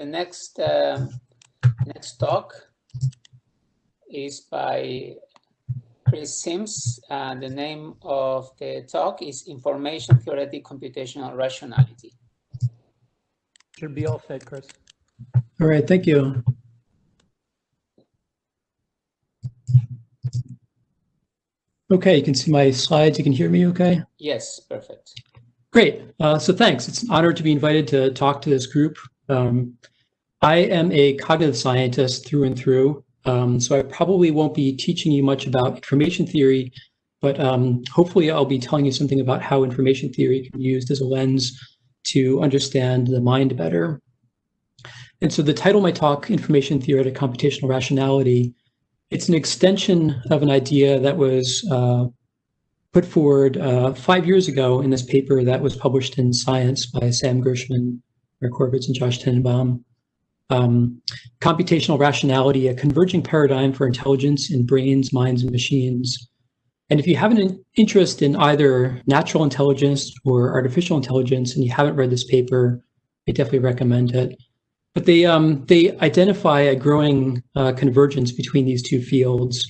the next talk is by Chris Sims, and the name of the talk is Information-theoretic computational rationality. Should be all set, Chris. All right, thank you. Okay, you can see my slides. You can hear me okay? Yes, perfect. Great. So thanks. It's an honor to be invited to talk to this group. I am a cognitive scientist through and through, so I probably won't be teaching you much about information theory, but hopefully I'll be telling you something about how information theory can be used as a lens to understand the mind better. And so the title of my talk, Information-theoretic computational rationality, it's an extension of an idea that was put forward 5 years ago in this paper that was published in Science by Sam Gershman, Mark Horvitz, and Josh Tenenbaum. Computational rationality, a converging paradigm for intelligence in brains, minds, and machines. And if you have an interest in either natural intelligence or artificial intelligence and you haven't read this paper, I definitely recommend it. But they identify a growing convergence between these two fields,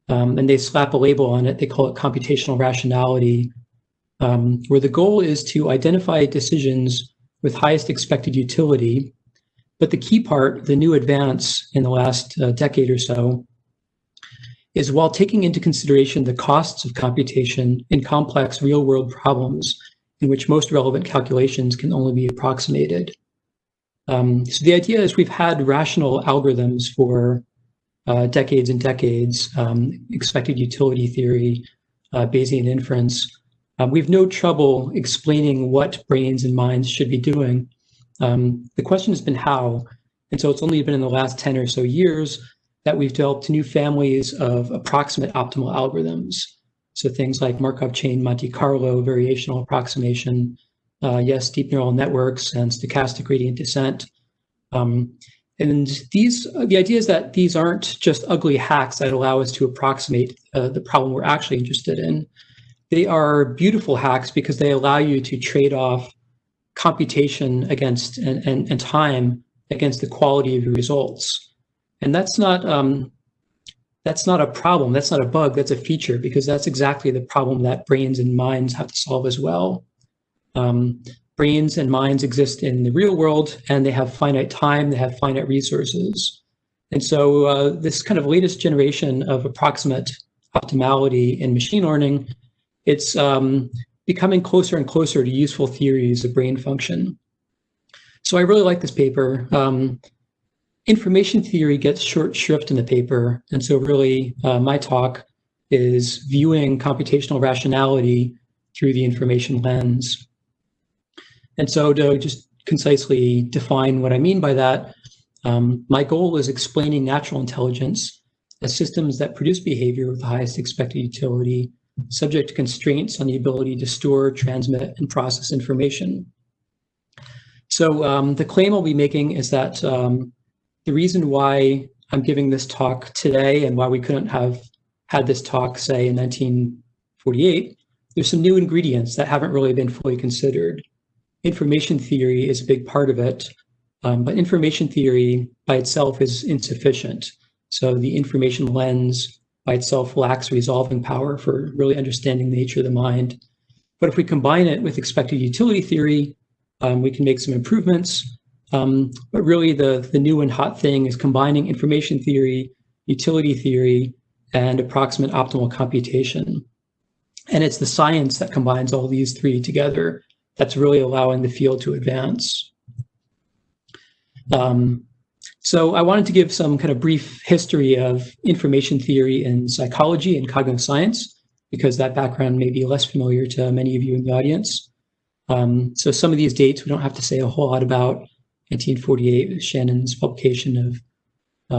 and they slap a label on it. They call it computational rationality, where the goal is to identify decisions with highest expected utility. But the key part, the new advance in the last decade or so, is while taking into consideration the costs of computation in complex real-world problems in which most relevant calculations can only be approximated. So the idea is we've had rational algorithms for decades and decades, expected utility theory, Bayesian inference. We've no trouble explaining what brains and minds should be doing. The question has been how, and so it's only been in the last 10 or so years that we've developed new families of approximate optimal algorithms. So things like Markov chain, Monte Carlo, variational approximation, yes, deep neural networks, and stochastic gradient descent. And the idea is that these aren't just ugly hacks that allow us to approximate the problem we're actually interested in. They are beautiful hacks because they allow you to trade off computation against and time against the quality of your results. And that's not a problem, that's not a bug, that's a feature, because that's exactly the problem that brains and minds have to solve as well. Brains and minds exist in the real world, and they have finite time, they have finite resources. And so this kind of latest generation of approximate optimality in machine learning, it's becoming closer and closer to useful theories of brain function. So I really like this paper. Information theory gets short shrift in the paper, and so really my talk is viewing computational rationality through the information lens. And so to just concisely define what I mean by that, my goal is explaining natural intelligence as systems that produce behavior with the highest expected utility, subject to constraints on the ability to store, transmit, and process information. So the claim I'll be making is that the reason why I'm giving this talk today and why we couldn't have had this talk, say, in 1948, there's some new ingredients that haven't really been fully considered. Information theory is a big part of it, but information theory by itself is insufficient. So the information lens by itself lacks resolving power for really understanding the nature of the mind. But if we combine it with expected utility theory, we can make some improvements. But really the new and hot thing is combining information theory, utility theory, and approximate optimal computation. And it's the science that combines all these three together that's really allowing the field to advance. So I wanted to give some kind of brief history of information theory in psychology and cognitive science, because that background may be less familiar to many of you in the audience. So some of these dates we don't have to say a whole lot about. 1948, Shannon's publication of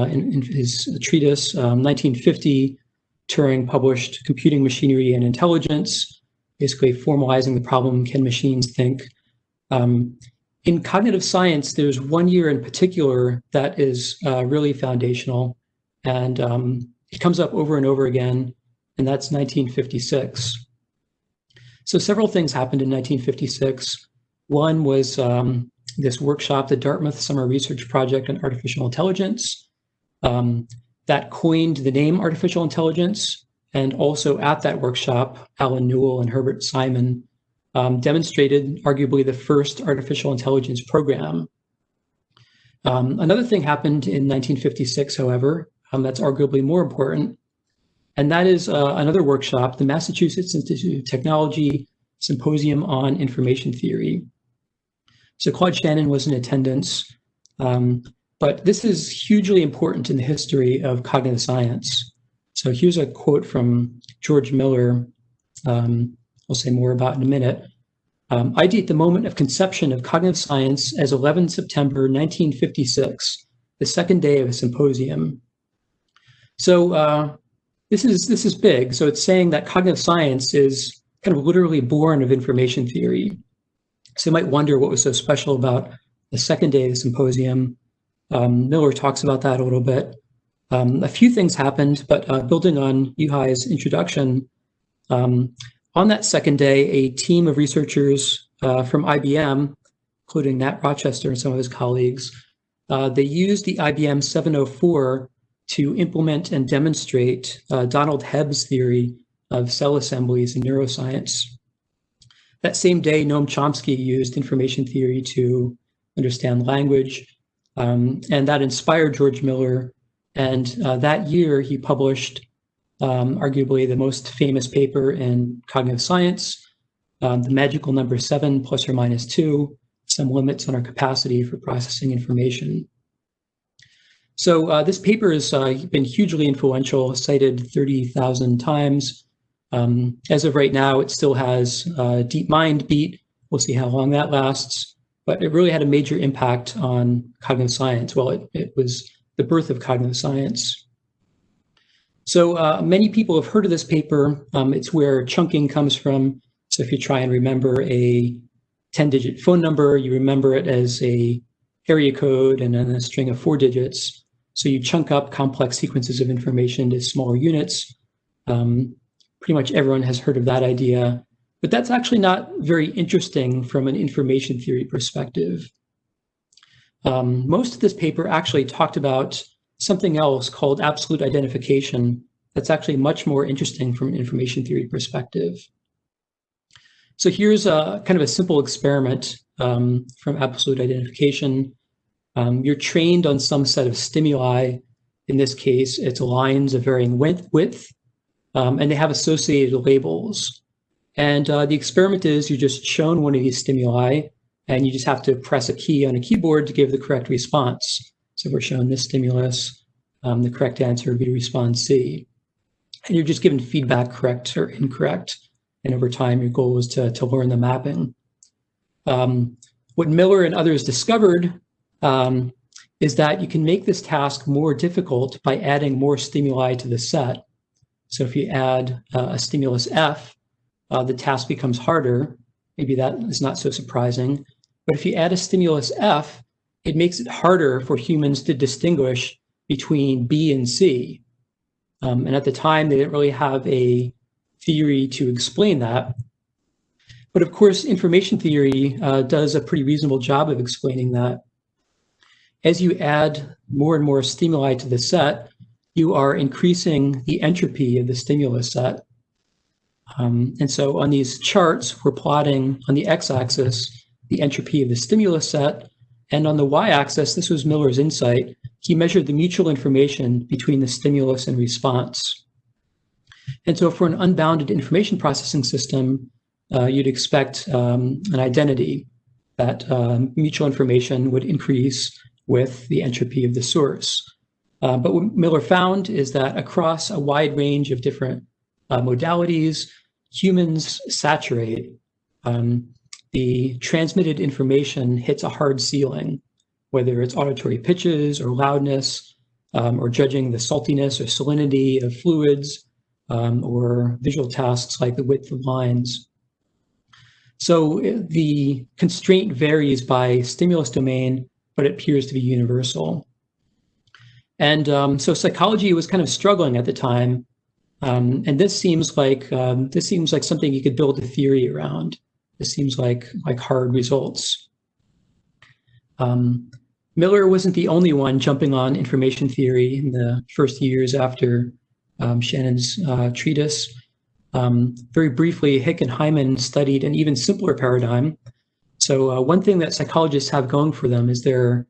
in his treatise. 1950, Turing published Computing Machinery and Intelligence, basically formalizing the problem, can machines think? In cognitive science, there's one year in particular that is really foundational, and it comes up over and over again, and that's 1956. So several things happened in 1956. One was this workshop, the Dartmouth Summer Research Project on Artificial Intelligence, that coined the name artificial intelligence. And also at that workshop, Alan Newell and Herbert Simon demonstrated arguably the first artificial intelligence program. Another thing happened in 1956, however, that's arguably more important, and that is another workshop, the Massachusetts Institute of Technology Symposium on Information Theory. So Claude Shannon was in attendance, but this is hugely important in the history of cognitive science. So here's a quote from George Miller, I'll say more about in a minute. I date the moment of conception of cognitive science as 11 September 1956, the second day of a symposium. So this is big. So it's saying that cognitive science is kind of literally born of information theory. So you might wonder what was so special about the second day of the symposium. Miller talks about that a little bit. A few things happened, but building on Yuhai's introduction, on that second day, a team of researchers from IBM, including Nat Rochester and some of his colleagues, they used the IBM 704 to implement and demonstrate Donald Hebb's theory of cell assemblies in neuroscience. That same day, Noam Chomsky used information theory to understand language, and that inspired George Miller. And that year, he published arguably the most famous paper in cognitive science, the magical number 7 plus or minus 2, some limits on our capacity for processing information. So this paper has been hugely influential, cited 30,000 times. As of right now, it still has DeepMind beat. We'll see how long that lasts. But it really had a major impact on cognitive science. Well, it was the birth of cognitive science. So many people have heard of this paper. It's where chunking comes from. So if you try and remember a 10-digit phone number, you remember it as a area code and then a string of 4 digits. So you chunk up complex sequences of information to smaller units. Pretty much everyone has heard of that idea, but that's actually not very interesting from an information theory perspective. Most of this paper actually talked about something else called absolute identification that's actually much more interesting from an information theory perspective. So here's a kind of a simple experiment from absolute identification. You're trained on some set of stimuli. In this case, it's lines of varying width, and they have associated labels. And the experiment is you're just shown one of these stimuli, and you just have to press a key on a keyboard to give the correct response. So we're shown this stimulus, the correct answer would be response C. And you're just given feedback, correct or incorrect. And over time, your goal is to learn the mapping. What Miller and others discovered is that you can make this task more difficult by adding more stimuli to the set. So if you add a stimulus F, the task becomes harder. Maybe that is not so surprising. But if you add a stimulus F, it makes it harder for humans to distinguish between B and C. And at the time, they didn't really have a theory to explain that. But of course, information theory does a pretty reasonable job of explaining that. As you add more and more stimuli to the set, you are increasing the entropy of the stimulus set. And so on these charts, we're plotting on the x-axis the entropy of the stimulus set. And on the y-axis, this was Miller's insight, he measured the mutual information between the stimulus and response. And so for an unbounded information processing system, you'd expect an identity that mutual information would increase with the entropy of the source. But what Miller found is that across a wide range of different modalities, humans saturate. The transmitted information hits a hard ceiling, whether it's auditory pitches or loudness, or judging the saltiness or salinity of fluids, or visual tasks like the width of lines. So the constraint varies by stimulus domain, but it appears to be universal. And so psychology was kind of struggling at the time, and this seems like something you could build a theory around. This seems like hard results. Miller wasn't the only one jumping on information theory in the first years after Shannon's treatise. Very briefly, Hick and Hyman studied an even simpler paradigm. So one thing that psychologists have going for them is they're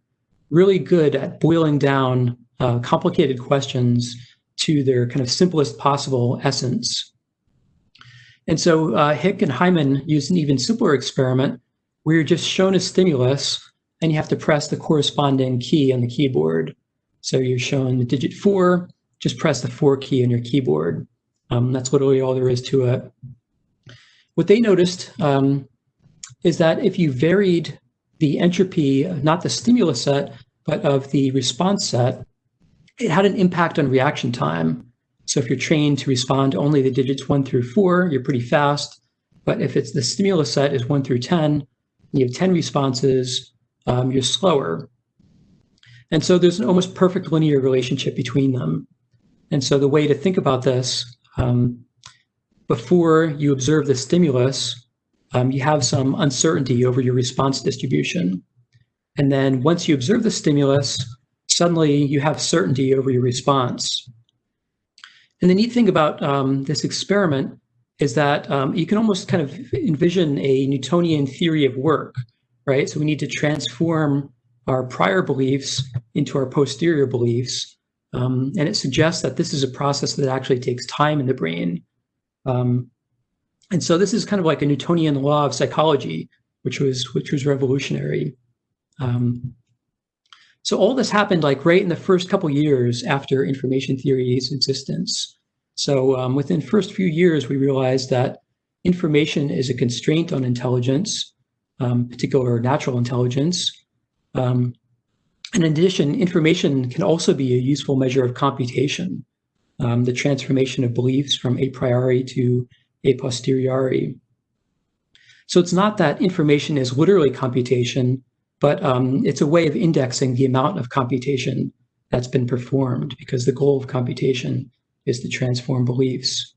really good at boiling down complicated questions to their kind of simplest possible essence. And so Hick and Hyman used an even simpler experiment where you're just shown a stimulus and you have to press the corresponding key on the keyboard. So you're shown the digit 4, just press the 4 key on your keyboard. That's literally all there is to it. What they noticed is that if you varied the entropy, not the stimulus set, but of the response set, it had an impact on reaction time. So if you're trained to respond to only the digits 1 through 4, you're pretty fast. But if it's the stimulus set is 1 through 10, you have 10 responses, you're slower. And so there's an almost perfect linear relationship between them. And so the way to think about this, before you observe the stimulus, you have some uncertainty over your response distribution. And then once you observe the stimulus, suddenly you have certainty over your response. And the neat thing about this experiment is that you can almost kind of envision a Newtonian theory of work, right? So we need to transform our prior beliefs into our posterior beliefs. And it suggests that this is a process that actually takes time in the brain. And so this is kind of like a Newtonian law of psychology, which was revolutionary. So all this happened like right in the first couple years after information theory's existence. So within the first few years, we realized that information is a constraint on intelligence, particular natural intelligence. And in addition, information can also be a useful measure of computation, the transformation of beliefs from a priori to a posteriori. So it's not that information is literally computation, but it's a way of indexing the amount of computation that's been performed, because the goal of computation is to transform beliefs.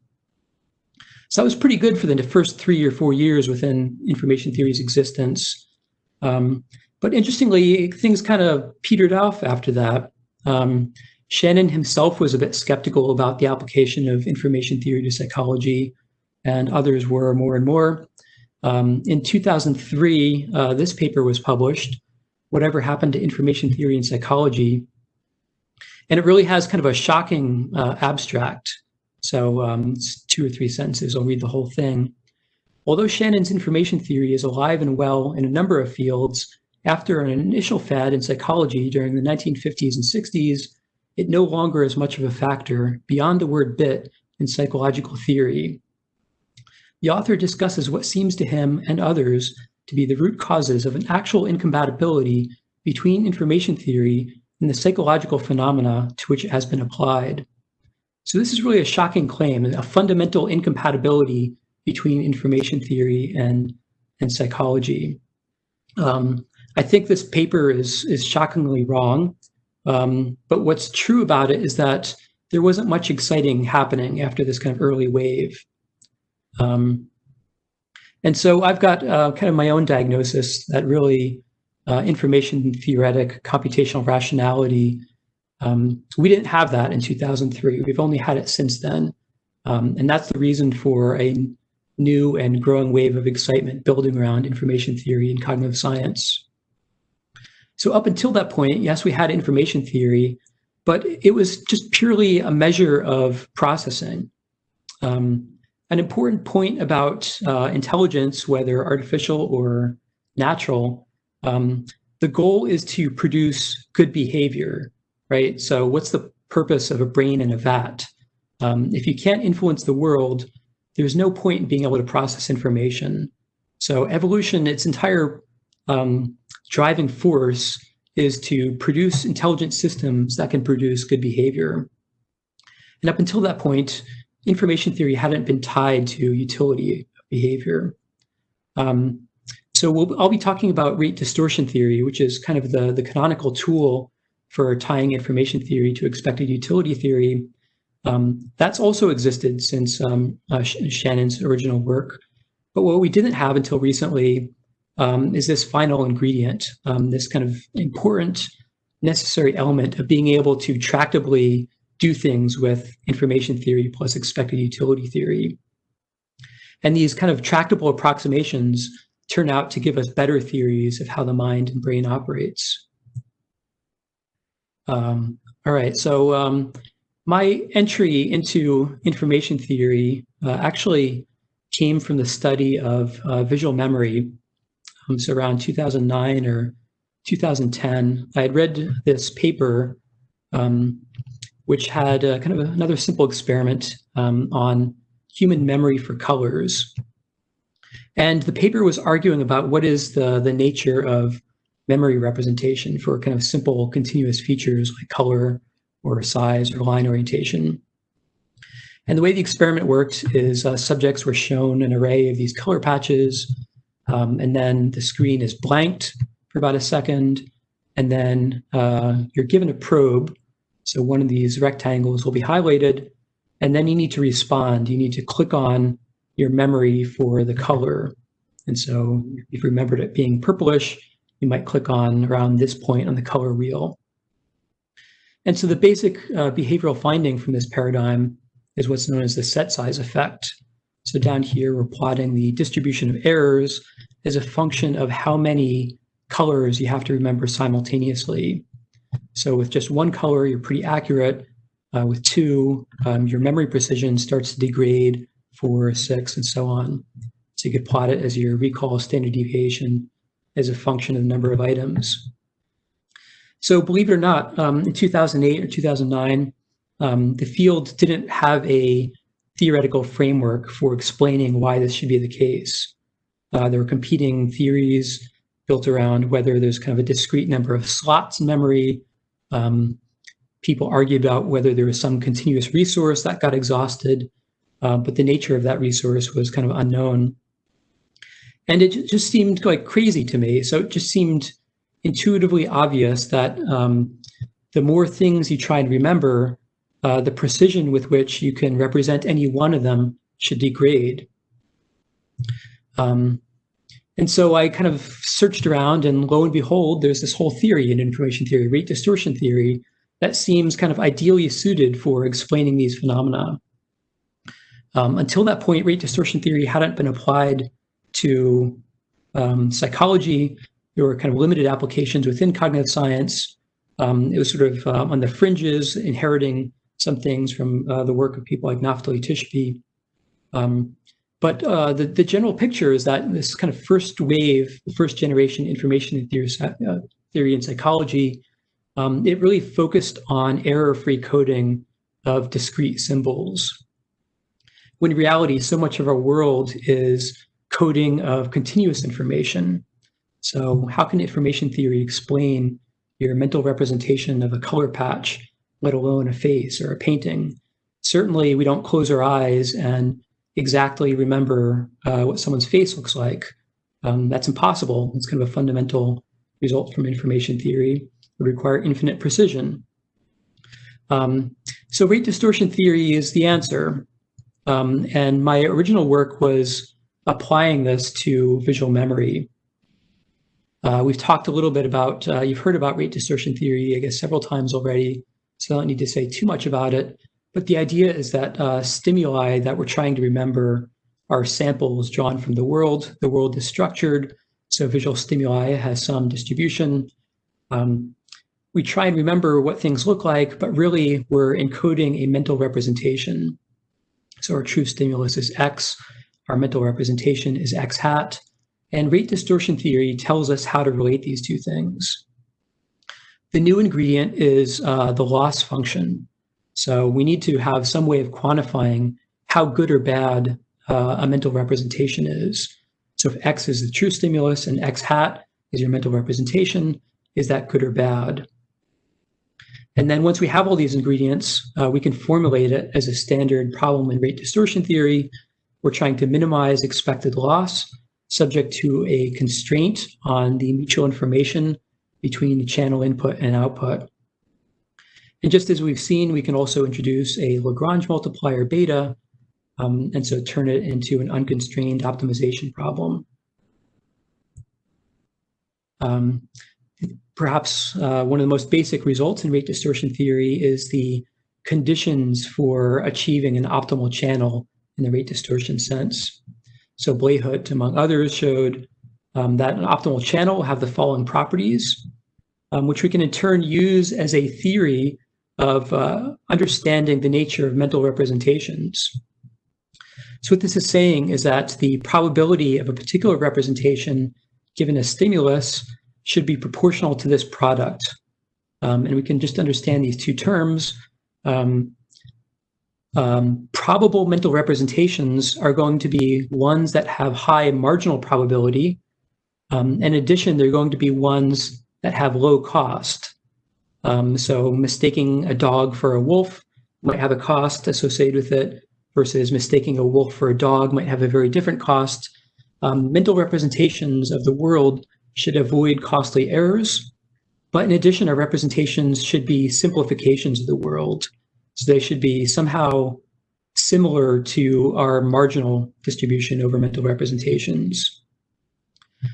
So that was pretty good for the first 3 or 4 years within information theory's existence. But interestingly, things kind of petered off after that. Shannon himself was a bit skeptical about the application of information theory to psychology, and others were more and more. In 2003, this paper was published, Whatever Happened to Information Theory in Psychology. And it really has kind of a shocking abstract. So it's 2 or 3 sentences. I'll read the whole thing. Although Shannon's information theory is alive and well in a number of fields, after an initial fad in psychology during the 1950s and 60s, it no longer is much of a factor beyond the word bit in psychological theory. The author discusses what seems to him and others to be the root causes of an actual incompatibility between information theory and the psychological phenomena to which it has been applied. So this is really a shocking claim, a fundamental incompatibility between information theory and psychology. I think this paper is shockingly wrong, but what's true about it is that there wasn't much exciting happening after this kind of early wave. And so I've got kind of my own diagnosis that really information-theoretic computational rationality, we didn't have that in 2003. We've only had it since then. And that's the reason for a new and growing wave of excitement building around information theory and cognitive science. So up until that point, yes, we had information theory, but it was just purely a measure of processing. An important point about intelligence, whether artificial or natural, the goal is to produce good behavior, right? So what's the purpose of a brain in a vat? If you can't influence the world, there's no point in being able to process information. So evolution, its entire driving force is to produce intelligent systems that can produce good behavior. And up until that point, information theory hadn't been tied to utility behavior. So I'll be talking about rate distortion theory, which is kind of the canonical tool for tying information theory to expected utility theory. That's also existed since Shannon's original work. But what we didn't have until recently is this final ingredient, this kind of important, necessary element of being able to tractably do things with information theory plus expected utility theory. And these kind of tractable approximations turn out to give us better theories of how the mind and brain operates. All right, so my entry into information theory actually came from the study of visual memory. So around 2009 or 2010, I had read this paper which had kind of another simple experiment on human memory for colors. And the paper was arguing about what is the nature of memory representation for kind of simple continuous features like color or size or line orientation. And the way the experiment worked is subjects were shown an array of these color patches, and then the screen is blanked for about a second, and then you're given a probe. So one of these rectangles will be highlighted, and then you need to respond. You need to click on your memory for the color. And so if you remembered it being purplish, you might click on around this point on the color wheel. And so the basic behavioral finding from this paradigm is what's known as the set size effect. So down here, we're plotting the distribution of errors as a function of how many colors you have to remember simultaneously. So with just one color, you're pretty accurate. With two, your memory precision starts to degrade, 4, 6, and so on. So you could plot it as your recall standard deviation as a function of the number of items. So believe it or not, in 2008 or 2009, the field didn't have a theoretical framework for explaining why this should be the case. There were competing theories built around whether there's kind of a discrete number of slots in memory. People argue about whether there was some continuous resource that got exhausted, but the nature of that resource was kind of unknown. And it just seemed like crazy to me. So it just seemed intuitively obvious that the more things you try and remember, the precision with which you can represent any one of them should degrade. And so I kind of searched around, and lo and behold, there's this whole theory in information theory, rate distortion theory, that seems kind of ideally suited for explaining these phenomena. Until that point, rate distortion theory hadn't been applied to psychology. There were kind of limited applications within cognitive science. It was sort of on the fringes, inheriting some things from the work of people like Naftali Tishby. But the general picture is that this kind of first wave, the first generation information theory in psychology, it really focused on error-free coding of discrete symbols. When in reality, so much of our world is coding of continuous information. So how can information theory explain your mental representation of a color patch, let alone a face or a painting? Certainly, we don't close our eyes and exactly remember what someone's face looks like. That's impossible. It's kind of a fundamental result from information theory. It would require infinite precision. So rate distortion theory is the answer. And my original work was applying this to visual memory. We've talked a little bit about, you've heard about rate distortion theory, I guess, several times already, so I don't need to say too much about it. But the idea is that stimuli that we're trying to remember are samples drawn from the world. The world is structured, so visual stimuli has some distribution. We try and remember what things look like, but really we're encoding a mental representation. So our true stimulus is X, our mental representation is X hat, and rate distortion theory tells us how to relate these two things. The new ingredient is the loss function. So we need to have some way of quantifying how good or bad a mental representation is. So if X is the true stimulus and X hat is your mental representation, is that good or bad? And then once we have all these ingredients, we can formulate it as a standard problem in rate distortion theory. We're trying to minimize expected loss subject to a constraint on the mutual information between the channel input and output. And just as we've seen, we can also introduce a Lagrange multiplier beta, and so turn it into an unconstrained optimization problem. Perhaps one of the most basic results in rate distortion theory is the conditions for achieving an optimal channel in the rate distortion sense. So Blahut, among others, showed that an optimal channel will have the following properties, which we can in turn use as a theory of understanding the nature of mental representations. So what this is saying is that the probability of a particular representation given a stimulus should be proportional to this product. And we can just understand these two terms. Probable mental representations are going to be ones that have high marginal probability. In addition, they're going to be ones that have low cost. So mistaking a dog for a wolf might have a cost associated with it, versus mistaking a wolf for a dog might have a very different cost. Mental representations of the world should avoid costly errors, but in addition, our representations should be simplifications of the world. So they should be somehow similar to our marginal distribution over mental representations.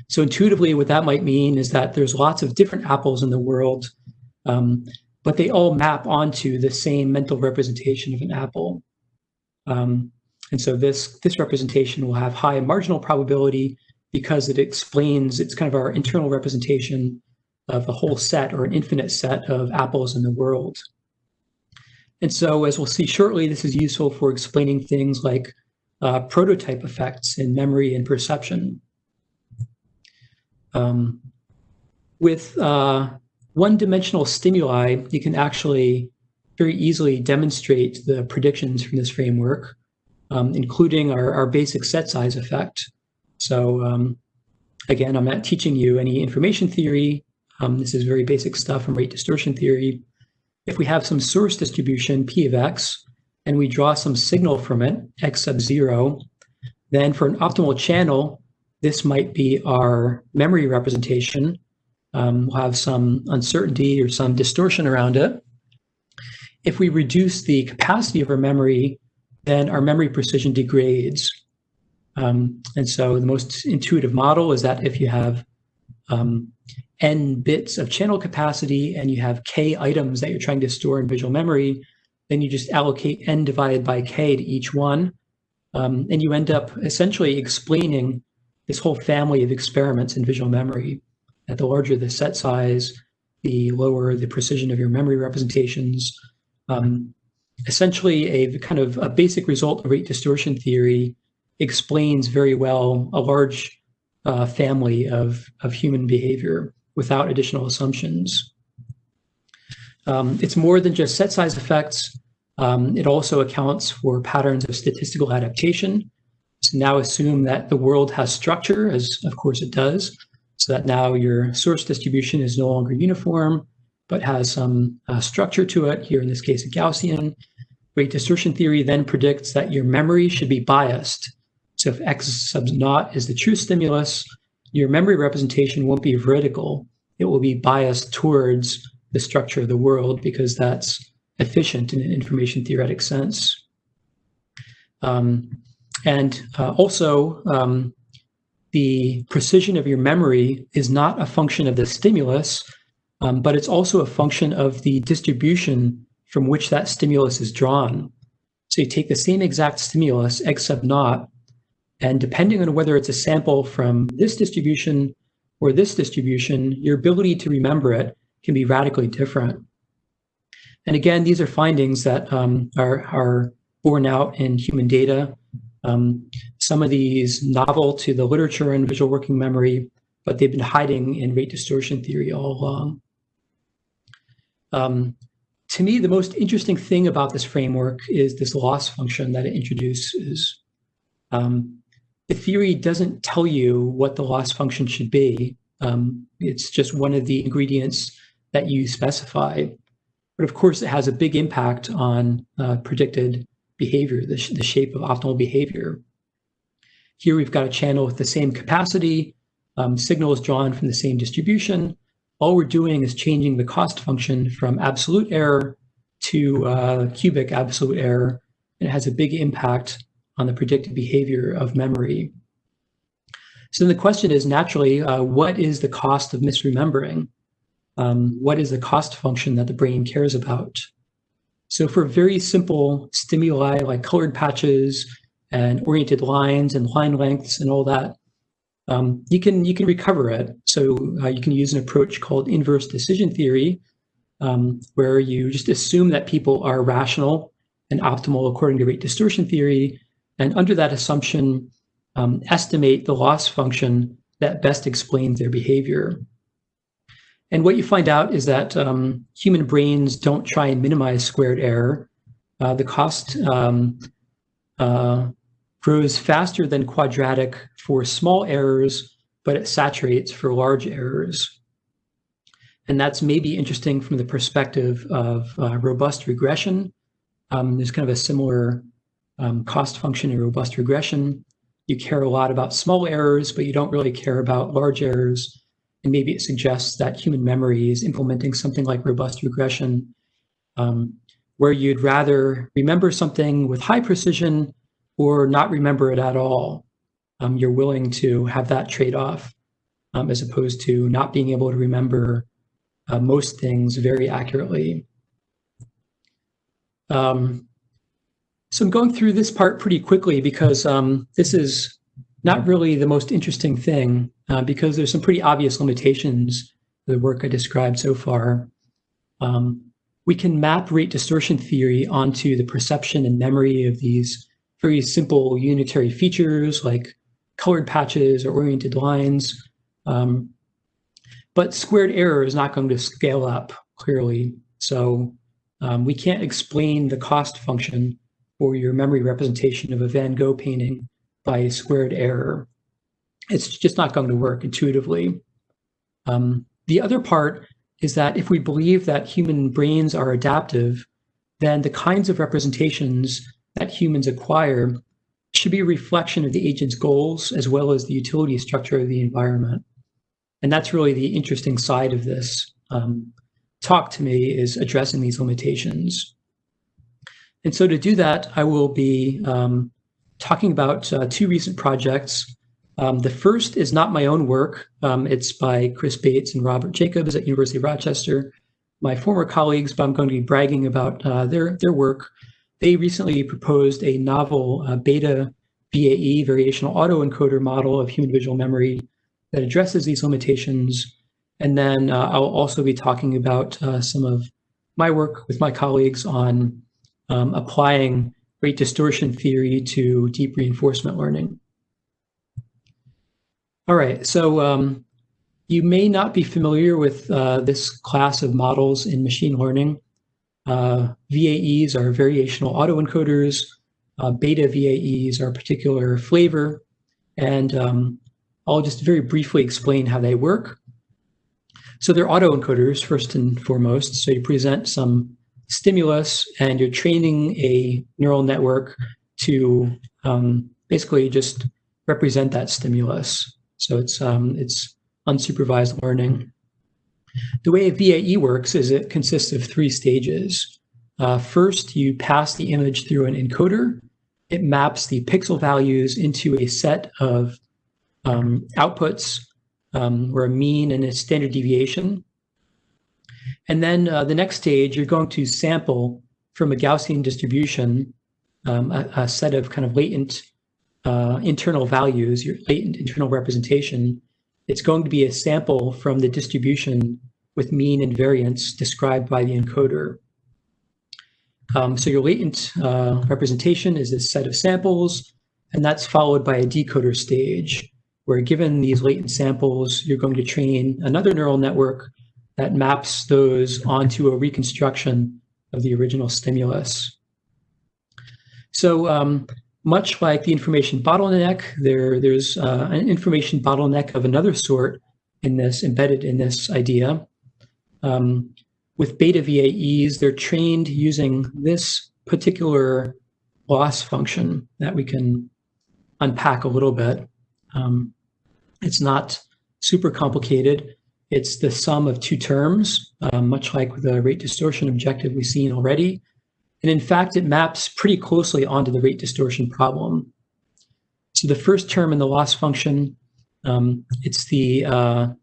So intuitively, what that might mean is that there's lots of different apples in the world, but they all map onto the same mental representation of an apple. And so this representation will have high marginal probability because it explains, it's kind of our internal representation of a whole set or an infinite set of apples in the world. And so, as we'll see shortly, this is useful for explaining things like prototype effects in memory and perception. With one-dimensional stimuli, you can actually very easily demonstrate the predictions from this framework, including our basic set size effect. So again, I'm not teaching you any information theory. This is very basic stuff from rate distortion theory. If we have some source distribution, P of x, and we draw some signal from it, x sub 0, then for an optimal channel, this might be our memory representation. We'll have some uncertainty or some distortion around it. If we reduce the capacity of our memory, then our memory precision degrades. And so the most intuitive model is that if you have n bits of channel capacity and you have k items that you're trying to store in visual memory, then you just allocate n divided by k to each one. And you end up essentially explaining this whole family of experiments in visual memory. That the larger the set size, the lower the precision of your memory representations. Essentially, a kind of a basic result of rate distortion theory explains very well a large family of human behavior without additional assumptions. It's more than just set size effects. It also accounts for patterns of statistical adaptation. So now assume that the world has structure, as of course it does, so that now your source distribution is no longer uniform, but has some structure to it, here in this case a Gaussian. Rate distortion theory then predicts that your memory should be biased. So if x sub naught is the true stimulus, your memory representation won't be veridical. It will be biased towards the structure of the world because that's efficient in an information theoretic sense. Also, the precision of your memory is not a function of the stimulus, but it's also a function of the distribution from which that stimulus is drawn. So you take the same exact stimulus, x sub naught, and depending on whether it's a sample from this distribution or this distribution, your ability to remember it can be radically different. And again, these are findings that are borne out in human data. Some of these novel to the literature and visual working memory, but they've been hiding in rate distortion theory all along. To me, the most interesting thing about this framework is this loss function that it introduces. The theory doesn't tell you what the loss function should be. It's just one of the ingredients that you specify. But of course, it has a big impact on predicted behavior, the shape of optimal behavior. Here we've got a channel with the same capacity, signal is drawn from the same distribution. All we're doing is changing the cost function from absolute error to cubic absolute error. And it has a big impact on the predicted behavior of memory. So then the question is naturally, what is the cost of misremembering? What is the cost function that the brain cares about? So for very simple stimuli like colored patches and oriented lines and line lengths and all that, you can recover it. So you can use an approach called inverse decision theory, where you just assume that people are rational and optimal according to rate distortion theory, and under that assumption, estimate the loss function that best explains their behavior. And what you find out is that human brains don't try and minimize squared error. The cost grows faster than quadratic for small errors, but it saturates for large errors. And that's maybe interesting from the perspective of robust regression. There's kind of a similar cost function in robust regression. You care a lot about small errors, but you don't really care about large errors. And maybe it suggests that human memory is implementing something like robust regression, where you'd rather remember something with high precision or not remember it at all. You're willing to have that trade-off as opposed to not being able to remember most things very accurately. So I'm going through this part pretty quickly because this is not really the most interesting thing because there's some pretty obvious limitations to the work I described so far. We can map rate distortion theory onto the perception and memory of these very simple unitary features like colored patches or oriented lines. But squared error is not going to scale up clearly. So we can't explain the cost function for your memory representation of a Van Gogh painting by squared error. It's just not going to work intuitively. The other part is that if we believe that human brains are adaptive, then the kinds of representations that humans acquire should be a reflection of the agent's goals as well as the utility structure of the environment. And that's really the interesting side of this talk to me, is addressing these limitations. And so to do that, I will be talking about two recent projects. The first is not my own work. It's by Chris Bates and Robert Jacobs at University of Rochester, my former colleagues, but I'm going to be bragging about their work. They recently proposed a novel beta VAE, variational autoencoder model of human visual memory that addresses these limitations. And then I'll also be talking about some of my work with my colleagues on applying rate distortion theory to deep reinforcement learning. All right, so you may not be familiar with this class of models in machine learning. VAEs are variational autoencoders. Beta VAEs are a particular flavor. And I'll just very briefly explain how they work. So they're autoencoders first and foremost. So you present some stimulus and you're training a neural network to basically just represent that stimulus. So it's unsupervised learning. The way a VAE works is it consists of three stages. First, you pass the image through an encoder. It maps the pixel values into a set of outputs or a mean and a standard deviation. And then the next stage, you're going to sample from a Gaussian distribution a set of kind of latent internal values, your latent internal representation. It's going to be a sample from the distribution with mean and variance described by the encoder. So your latent representation is this set of samples, and that's followed by a decoder stage, where given these latent samples, you're going to train another neural network that maps those onto a reconstruction of the original stimulus. So much like the information bottleneck, there's an information bottleneck of another sort in this, embedded in this idea. With beta VAEs, they're trained using this particular loss function that we can unpack a little bit. It's not super complicated. It's the sum of two terms, much like the rate distortion objective we've seen already. And in fact, it maps pretty closely onto the rate distortion problem. So the first term in the loss function It's the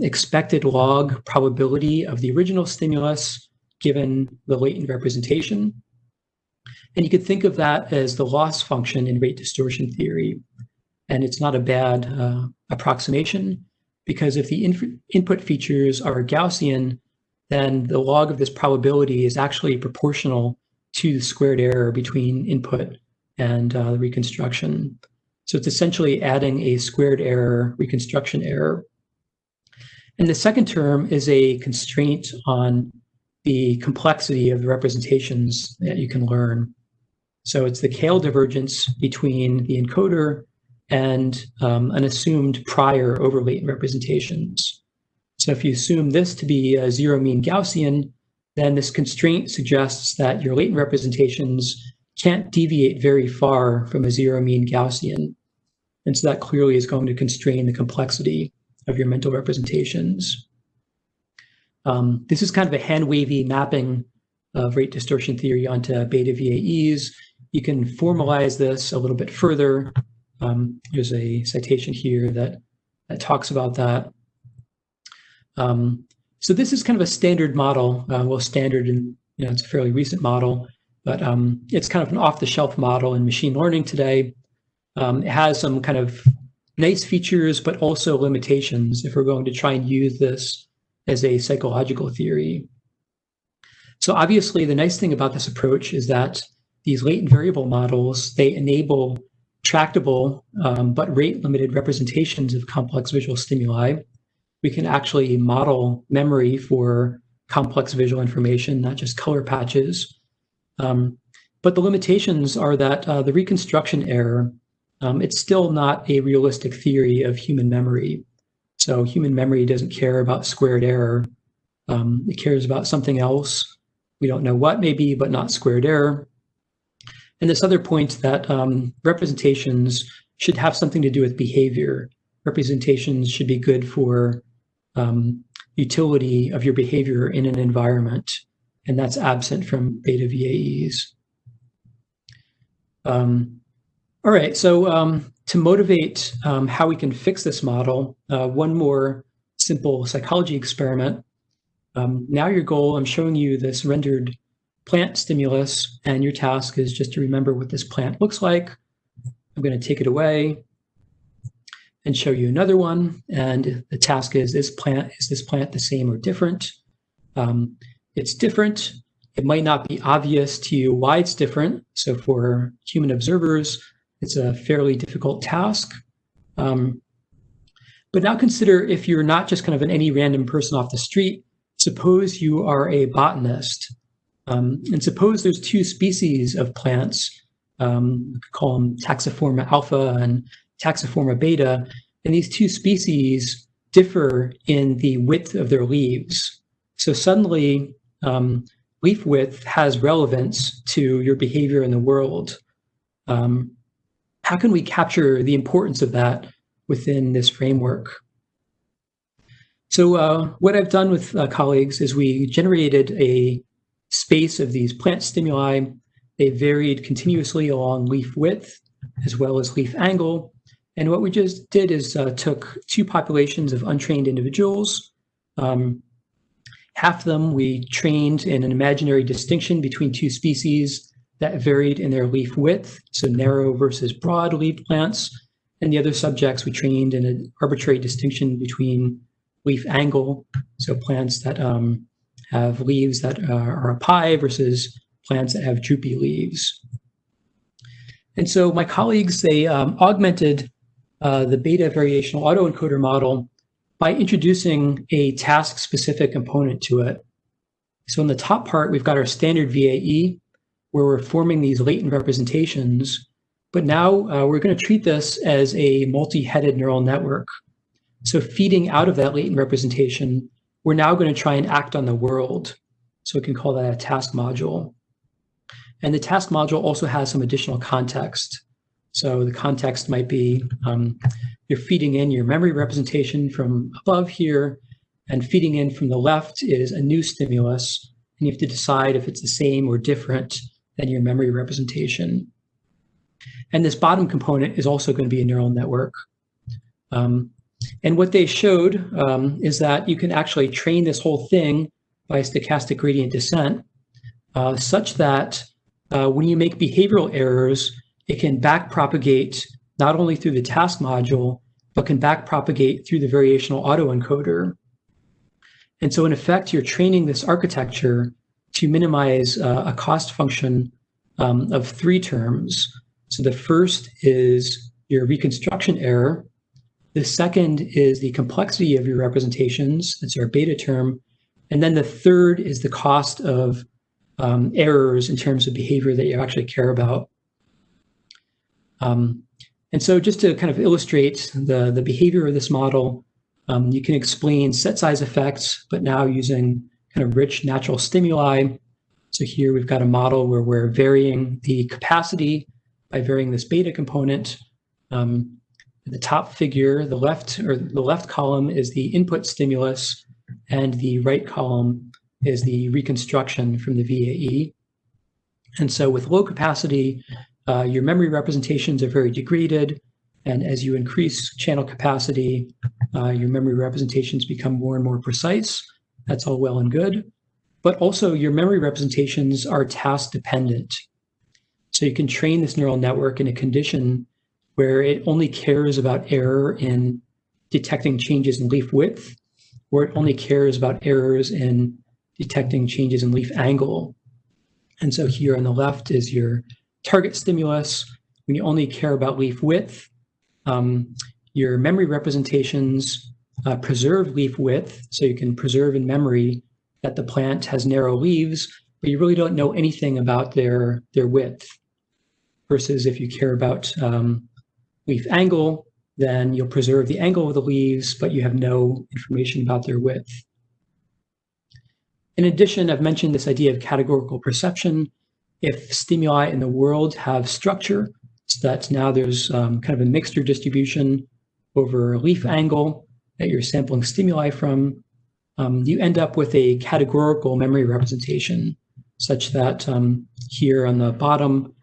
expected log probability of the original stimulus given the latent representation. And you could think of that as the loss function in rate distortion theory. And it's not a bad approximation, because if the input features are Gaussian, then the log of this probability is actually proportional to the squared error between input and the reconstruction. So it's essentially adding a squared error reconstruction error. And the second term is a constraint on the complexity of the representations that you can learn. So it's the KL divergence between the encoder and an assumed prior overlatent representations. So if you assume this to be a zero mean Gaussian, then this constraint suggests that your latent representations can't deviate very far from a zero mean Gaussian. And so that clearly is going to constrain the complexity of your mental representations. This is kind of a hand-wavy mapping of rate distortion theory onto beta VAEs. You can formalize this a little bit further. There's a citation here that talks about that. So this is kind of a standard model. Well, standard, and it's a fairly recent model, but it's kind of an off-the-shelf model in machine learning today. It has some kind of nice features, but also limitations if we're going to try and use this as a psychological theory. So obviously, the nice thing about this approach is that these latent variable models, they enable tractable but rate-limited representations of complex visual stimuli. We can actually model memory for complex visual information, not just color patches. But the limitations are that the reconstruction error, it's still not a realistic theory of human memory. So human memory doesn't care about squared error. It cares about something else. We don't know what maybe, but not squared error. And this other point that representations should have something to do with behavior. Representations should be good for utility of your behavior in an environment, and that's absent from beta VAEs. All right, so to motivate how we can fix this model, one more simple psychology experiment. Now your goal, I'm showing you this rendered plant stimulus, and your task is just to remember what this plant looks like. I'm going to take it away and show you another one. And the task is this plant the same or different? It's different. It might not be obvious to you why it's different. So for human observers, it's a fairly difficult task. But now consider if you're not just kind of any random person off the street. Suppose you are a botanist. And suppose there's two species of plants, we could call them Taxiforma alpha and Taxiforma beta, and these two species differ in the width of their leaves. So suddenly, leaf width has relevance to your behavior in the world. How can we capture the importance of that within this framework? So what I've done with colleagues is we generated a space of these plant stimuli. They varied continuously along leaf width as well as leaf angle. And what we just did is took two populations of untrained individuals. Half of them we trained in an imaginary distinction between two species that varied in their leaf width, so narrow versus broad leaf plants. And the other subjects we trained in an arbitrary distinction between leaf angle, so plants that have leaves that are up high versus plants that have droopy leaves. And so my colleagues, they augmented the beta variational autoencoder model by introducing a task-specific component to it. So in the top part, we've got our standard VAE, where we're forming these latent representations. But now we're going to treat this as a multi-headed neural network. So feeding out of that latent representation, we're now going to try and act on the world. So we can call that a task module. And the task module also has some additional context. So the context might be you're feeding in your memory representation from above here, and feeding in from the left is a new stimulus. And you have to decide if it's the same or different than your memory representation. And this bottom component is also going to be a neural network. And what they showed is that you can actually train this whole thing by stochastic gradient descent such that when you make behavioral errors, it can backpropagate not only through the task module, but can backpropagate through the variational autoencoder. And so in effect, you're training this architecture to minimize a cost function of 3 terms. So the first is your reconstruction error. The second is the complexity of your representations. That's our beta term. And then the third is the cost of errors in terms of behavior that you actually care about. And so just to kind of illustrate the behavior of this model, you can explain set size effects, but now using kind of rich natural stimuli. So here we've got a model where we're varying the capacity by varying this beta component. The top figure, the left column is the input stimulus, and the right column is the reconstruction from the VAE. And so with low capacity, your memory representations are very degraded, and as you increase channel capacity, your memory representations become more and more precise. That's all well and good. But also your memory representations are task dependent. So you can train this neural network in a condition where it only cares about error in detecting changes in leaf width, or it only cares about errors in detecting changes in leaf angle. And so here on the left is your target stimulus. When you only care about leaf width, your memory representations preserve leaf width, so you can preserve in memory that the plant has narrow leaves, but you really don't know anything about their width. Versus if you care about leaf angle, then you'll preserve the angle of the leaves, but you have no information about their width. In addition, I've mentioned this idea of categorical perception. If stimuli in the world have structure, so that now there's kind of a mixture distribution over leaf angle that you're sampling stimuli from, you end up with a categorical memory representation, such that here on the bottom,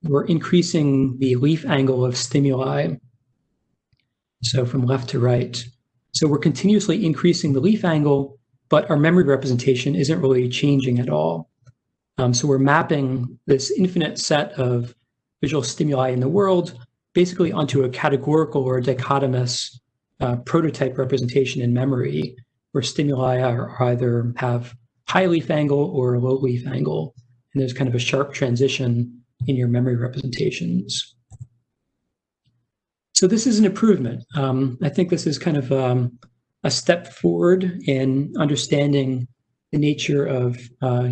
we're increasing the leaf angle of stimuli, so from left to right. So we're continuously increasing the leaf angle, but our memory representation isn't really changing at all. So we're mapping this infinite set of visual stimuli in the world basically onto a categorical or dichotomous prototype representation in memory, where stimuli either have high leaf angle or low leaf angle. And there's kind of a sharp transition in your memory representations. So this is an improvement. I think this is kind of a step forward in understanding the nature of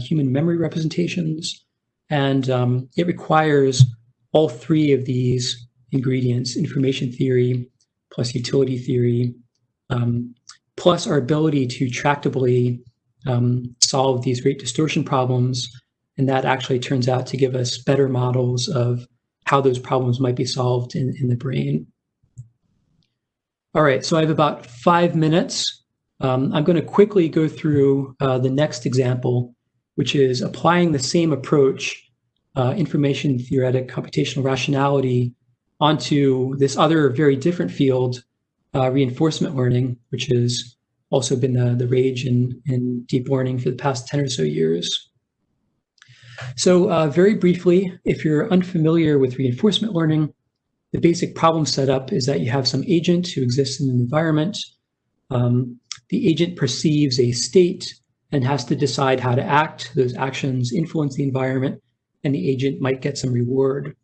human memory representations. And it requires all 3 of these ingredients: information theory, plus utility theory, plus our ability to tractably solve these rate distortion problems. And that actually turns out to give us better models of how those problems might be solved in the brain. All right, so I have about 5 minutes. I'm going to quickly go through the next example, which is applying the same approach, information-theoretic computational rationality, onto this other very different field, reinforcement learning, which has also been the rage in deep learning for the past 10 or so years. So very briefly, if you're unfamiliar with reinforcement learning, the basic problem setup is that you have some agent who exists in an environment. The agent perceives a state and has to decide how to act. Those actions influence the environment, and the agent might get some reward.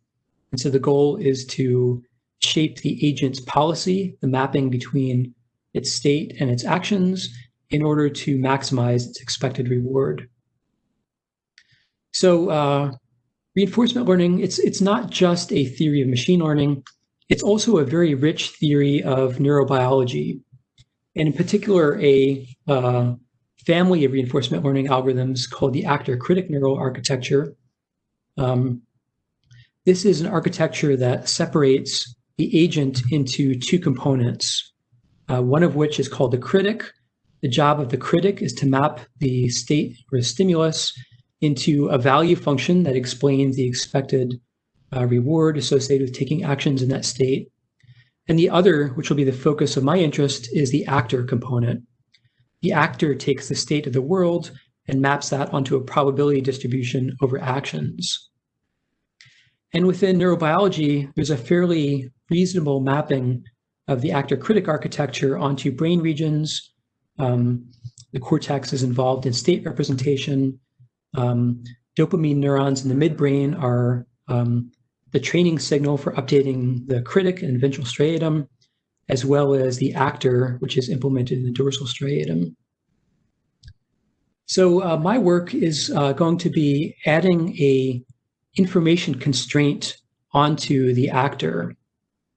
And so the goal is to shape the agent's policy, the mapping between its state and its actions, in order to maximize its expected reward. So reinforcement learning, it's not just a theory of machine learning, it's also a very rich theory of neurobiology. And in particular, a family of reinforcement learning algorithms called the actor-critic neural architecture. This is an architecture that separates the agent into 2 components, one of which is called the critic. The job of the critic is to map the state or stimulus into a value function that explains the expected reward associated with taking actions in that state. And the other, which will be the focus of my interest, is the actor component. The actor takes the state of the world and maps that onto a probability distribution over actions. And within neurobiology, there's a fairly reasonable mapping of the actor-critic architecture onto brain regions. The cortex is involved in state representation. Dopamine neurons in the midbrain are the training signal for updating the critic and ventral striatum, as well as the actor, which is implemented in the dorsal striatum. So my work is going to be adding a information constraint onto the actor.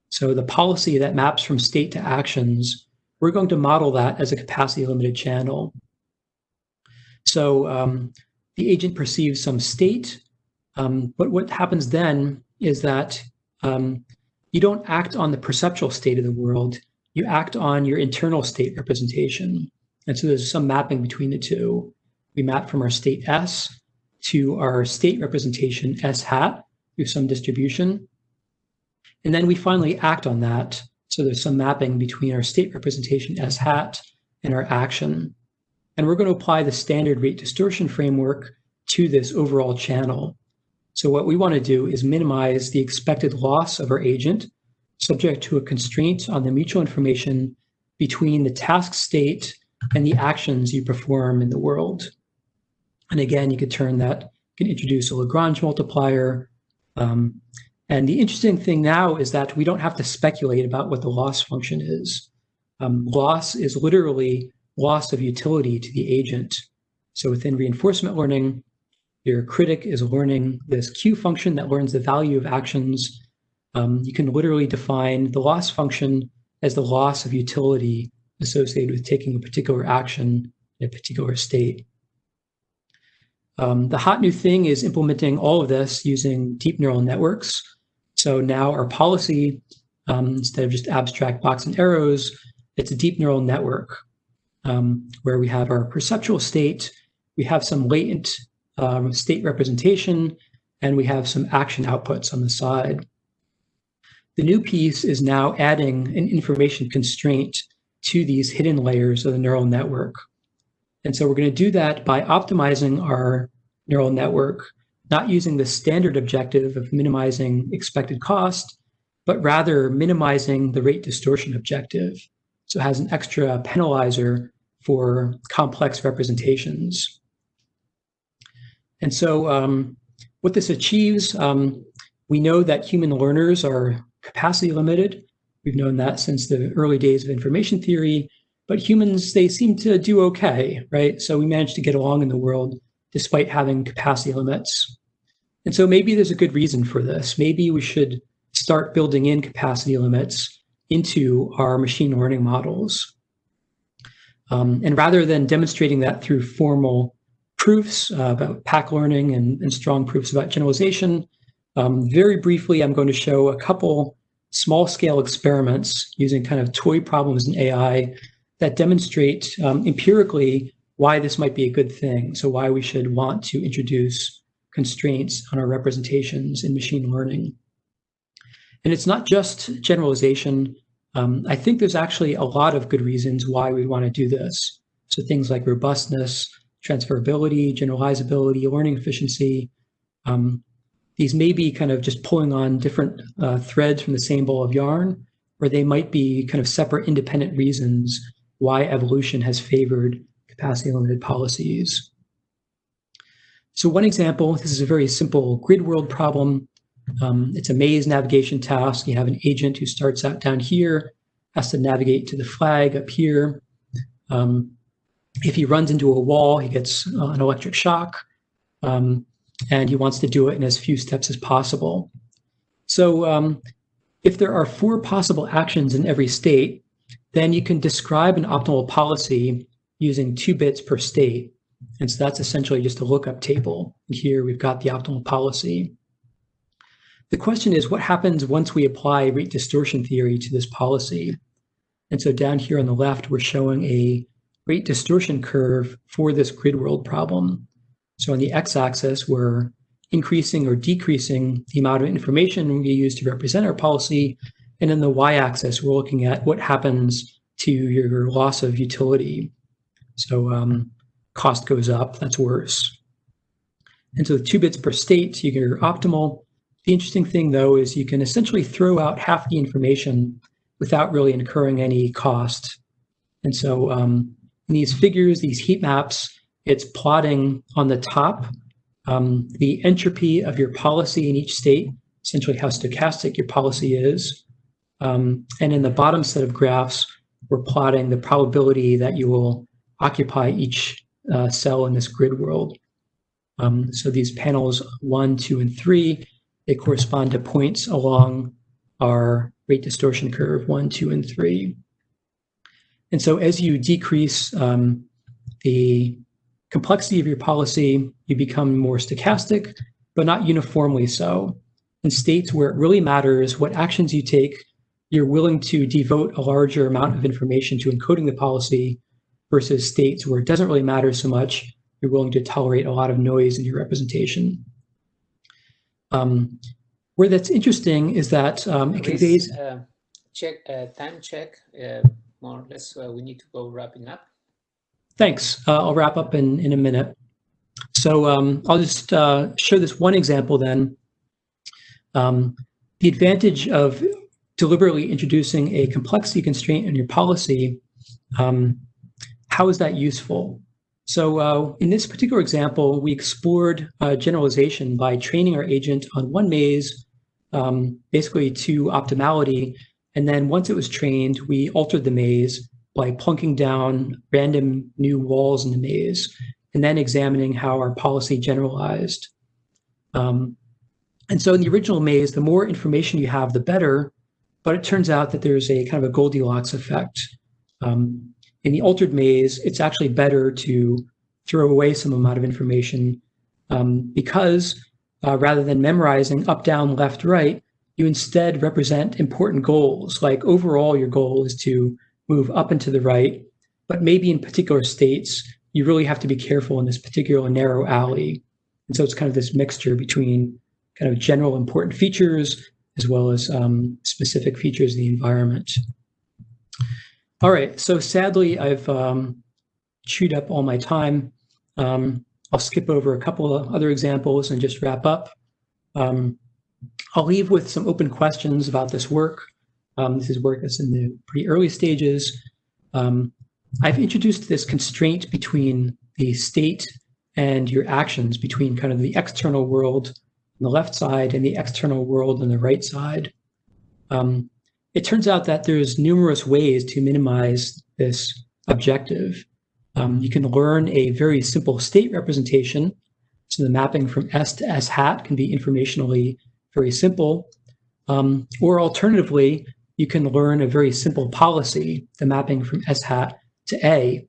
So the policy that maps from state to actions, we're going to model that as a capacity-limited channel. So the agent perceives some state, but what happens then is that you don't act on the perceptual state of the world, you act on your internal state representation. And so there's some mapping between the two. We map from our state S to our state representation S hat through some distribution. And then we finally act on that. So there's some mapping between our state representation S hat and our action. And we're going to apply the standard rate distortion framework to this overall channel. So what we want to do is minimize the expected loss of our agent, subject to a constraint on the mutual information between the task state and the actions you perform in the world. And again, you could turn that, you can introduce a Lagrange multiplier. And the interesting thing now is that we don't have to speculate about what the loss function is. Loss is literally loss of utility to the agent. So within reinforcement learning, your critic is learning this Q function that learns the value of actions. You can literally define the loss function as the loss of utility associated with taking a particular action in a particular state. The hot new thing is implementing all of this using deep neural networks. So now our policy, instead of just abstract box and arrows, it's a deep neural network where we have our perceptual state, we have some latent state representation, and we have some action outputs on the side. The new piece is now adding an information constraint to these hidden layers of the neural network. And so we're going to do that by optimizing our neural network, not using the standard objective of minimizing expected cost, but rather minimizing the rate distortion objective. So it has an extra penalizer for complex representations. And so what this achieves, we know that human learners are capacity limited. We've known that since the early days of information theory, but humans, they seem to do okay, right? So we managed to get along in the world despite having capacity limits. And so maybe there's a good reason for this. Maybe we should start building in capacity limits into our machine learning models. And rather than demonstrating that through formal proofs about pack learning and strong proofs about generalization, very briefly, I'm going to show a couple small-scale experiments using kind of toy problems in AI that demonstrate empirically why this might be a good thing. So why we should want to introduce constraints on our representations in machine learning. And it's not just generalization. I think there's actually a lot of good reasons why we want to do this. So things like robustness, transferability, generalizability, learning efficiency. These may be kind of just pulling on different threads from the same ball of yarn, or they might be kind of separate independent reasons why evolution has favored capacity limited policies. So one example, this is a very simple grid world problem. It's a maze navigation task. You have an agent who starts out down here, has to navigate to the flag up here. If he runs into a wall, he gets an electric shock, and he wants to do it in as few steps as possible. So if there are 4 possible actions in every state, then you can describe an optimal policy using 2 bits per state. And so that's essentially just a lookup table. And here we've got the optimal policy. The question is, what happens once we apply rate distortion theory to this policy? And so down here on the left, we're showing a rate distortion curve for this grid world problem. So on the x-axis, we're increasing or decreasing the amount of information we use to represent our policy. And in the y-axis, we're looking at what happens to your loss of utility. So cost goes up, that's worse. And so 2 bits per state, you get your optimal. The interesting thing, though, is you can essentially throw out half the information without really incurring any cost. And so in these figures, these heat maps, it's plotting on the top the entropy of your policy in each state, essentially how stochastic your policy is. And in the bottom set of graphs, we're plotting the probability that you will occupy each cell in this grid world. So these panels 1, 2, and 3, they correspond to points along our rate distortion curve, 1, 2, and 3. And so as you decrease the complexity of your policy, you become more stochastic, but not uniformly so. In states where it really matters what actions you take, you're willing to devote a larger amount of information to encoding the policy versus states where it doesn't really matter so much, you're willing to tolerate a lot of noise in your representation. Where that's interesting is that it conveys... time check, more or less, we need to go wrapping up. Thanks. I'll wrap up in a minute. So I'll just show this one example then. The advantage of deliberately introducing a complexity constraint in your policy, how is that useful? So in this particular example, we explored generalization by training our agent on one maze, basically to optimality. And then once it was trained, we altered the maze by plunking down random new walls in the maze, and then examining how our policy generalized. And so in the original maze, the more information you have, the better. But it turns out that there's a kind of a Goldilocks effect. In the altered maze, it's actually better to throw away some amount of information because rather than memorizing up, down, left, right, you instead represent important goals. Like overall, your goal is to move up and to the right, but maybe in particular states, you really have to be careful in this particular narrow alley. And so it's kind of this mixture between kind of general important features as well as specific features of the environment. All right, so sadly, I've chewed up all my time. I'll skip over a couple of other examples and just wrap up. I'll leave with some open questions about this work. This is work that's in the pretty early stages. I've introduced this constraint between the state and your actions, between kind of the external world on the left side and the external world on the right side. It turns out that there's numerous ways to minimize this objective. You can learn a very simple state representation. So the mapping from S to S hat can be informationally very simple. Or alternatively, you can learn a very simple policy, the mapping from S hat to A.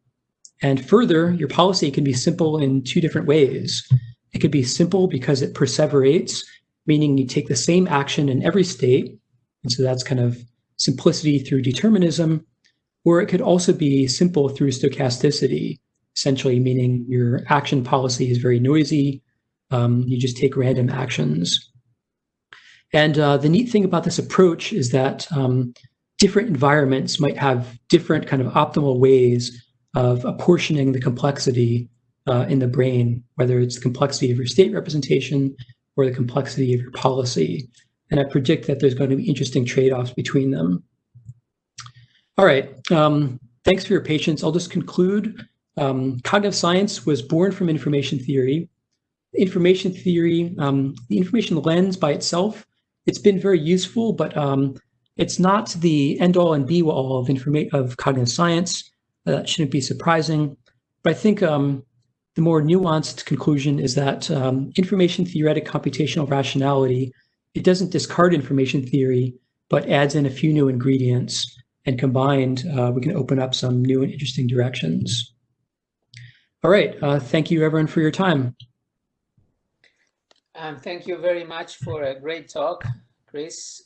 And further, your policy can be simple in 2 different ways. It could be simple because it perseverates, meaning you take the same action in every state. And so that's kind of simplicity through determinism. Or it could also be simple through stochasticity, essentially meaning your action policy is very noisy. You just take random actions. And the neat thing about this approach is that different environments might have different kind of optimal ways of apportioning the complexity in the brain, whether it's the complexity of your state representation or the complexity of your policy. And I predict that there's going to be interesting trade-offs between them. All right, thanks for your patience. I'll just conclude. Cognitive science was born from information theory. Information theory, the information lens by itself, it's been very useful, but it's not the end-all and be-all of cognitive science. That shouldn't be surprising. But I think the more nuanced conclusion is that information-theoretic computational rationality, it doesn't discard information theory, but adds in a few new ingredients. And combined, we can open up some new and interesting directions. All right, thank you everyone for your time. Thank you very much for a great talk, Chris.